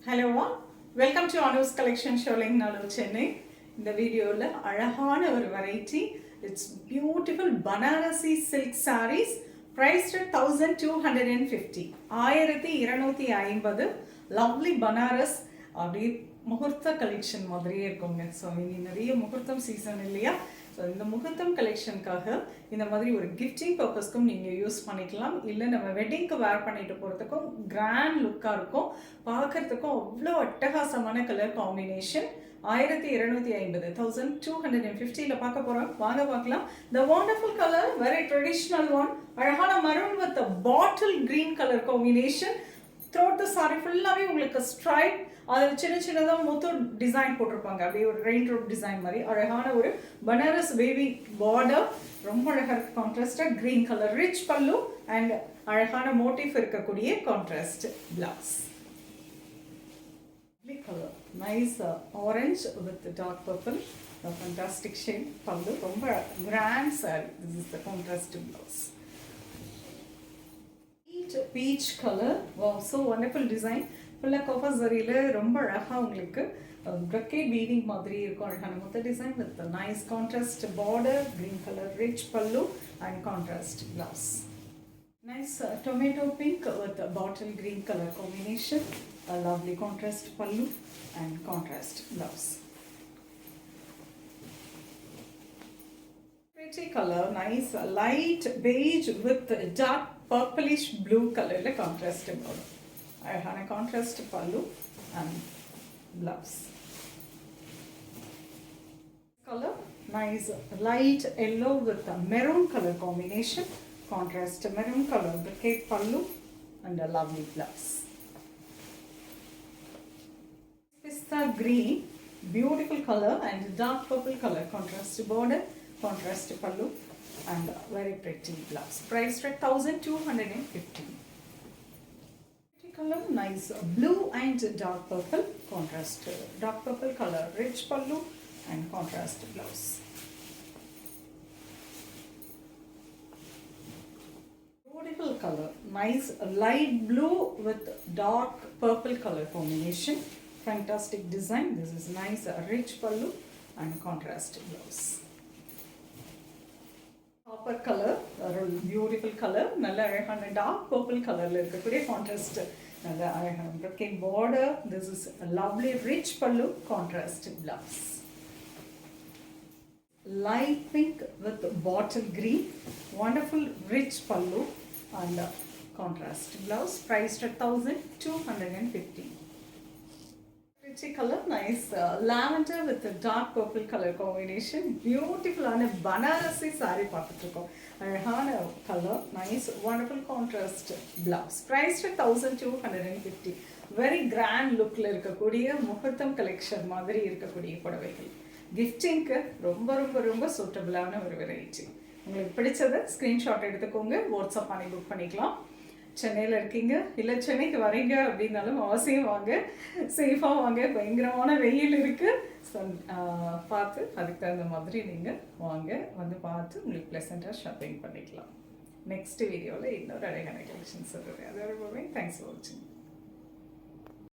Hello all, welcome to Anu's Collection Showing Nalur Chennai. இந்த வீடியோல அழகான ஒரு variety, it's beautiful Banarasi silk sarees priced at 1250. 1250 lovely Banaras அப்படியே முகூர்த்த collection மாதிரியே இருக்குங்க. ஸோ இனி நிறைய முகூர்த்தம் சீசன் இல்லையா? ஸோ இந்த முகூர்த்தம் கலெக்ஷனுக்காக இந்த மாதிரி ஒரு கிஃப்டிங் பர்பஸ்க்கும் நீங்கள் யூஸ் பண்ணிக்கலாம். இல்லை நம்ம வெட்டிங்க்கு வேர் பண்ணிட்டு போகிறதுக்கும் கிராண்ட் லுக்காக இருக்கும், பார்க்கறதுக்கும் அவ்வளோ அட்டகாசமான கலர் காம்பினேஷன். 1250 1250 பார்க்க போகிறோம், வாங்க பார்க்கலாம். The wonderful color, very traditional one, அழகான maroon with a bottle green color combination. Throughout the saree ஃபுல்லாகவே உங்களுக்கு ஸ்ட்ரைப், அதில் சின்ன சின்னதாக முத்து டிசைன் போட்டிருப்பாங்க, அப்படியே ஒரு ரெயின் ரோப் டிசைன் மாதிரி அழகான ஒரு பனாரஸ் வேவி பார்டர், ரொம்ப அழகாக கான்ட்ராஸ்டாக க்ரீன் கலர் ரிச் பல்லு அண்ட் அழகான மோட்டிவ் இருக்கக்கூடிய contrast blouse. Colour nice orange with dark purple, fantastic shade பல்லு, ரொம்ப grand sari. This is the contrast blouse. Peach color, wow, so wonderful design. ஃபுல்லாக கஃபா ஜரியில் ரொம்ப அழகாக உங்களுக்கு ப்ரக்கேட் வீவிங் மாதிரி இருக்கும். அழகான மொத்த design with nice contrast border, green colour rich பல்லு and contrast blouse. Nice tomato pink with bottle green colour combination, lovely contrast pallu and contrast blouse. Pretty color, nice light beige with dark purplish blue color le contrast about. I have a contrast pallu and blouse. Color nice light yellow with a maroon color combination, contrast maroon color brocade pallu and a lovely blouse. Pista green, beautiful color and dark purple color, contrast border, contrast pallu and very pretty blouse. Priced at 1250. Pretty color, nice blue and dark purple, contrast dark purple color, rich pallu and contrast blouse. Beautiful color, nice light blue with dark purple color combination, fantastic design. This is nice rich pallu and contrast blouse. Copper color, beautiful color, நல்ல அழகான dark purple colorல இருக்கக்கூடிய contrast, நல்ல அழகான brocade border. This is a lovely rich pallu, contrast blouse. Light pink with bottle green, wonderful rich pallu and contrast blouse. Priced at 1250. Pretty color, nice lavender with a dark purple color combination, beautiful and Banarasi saree பார்த்துருக்கோம். அழகான color, nice wonderful contrast blouse. Priced at 1250. very grand lookல இருக்கக்கூடிய முகூர்த்தம் collection மாதிரி இருக்கக்கூடிய புடவைகள் கிஃப்டிங்க்கு ரொம்ப ரொம்ப ரொம்ப சூட்டபிளான ஒரு வெரைட்டி. உங்களுக்கு பிடிச்சதை ஸ்க்ரீன்ஷாட் எடுத்துக்கோங்க, வாட்ஸ்அப் பண்ணி புக் பண்ணிக்கலாம். சென்னையில் இருக்கீங்க இல்லை சென்னைக்கு வரீங்க அப்படின்னாலும் அவசியம் வாங்க, சேஃபாக வாங்க. பயங்கரமான வெயில் இருக்குது. ஸோ பார்த்து அதுக்கு தகுந்த மாதிரி நீங்கள் வாங்க, வந்து பார்த்து உங்களுக்கு ப்ளசண்ட்டாக ஷாப்பிங் பண்ணிக்கலாம். நெக்ஸ்ட் வீடியோவில் இன்னொரு அழகான கலெக்ஷன்ஸ் வருது. அது ரொம்ப தேங்க்ஸ் ஃபார் வாட்சிங்.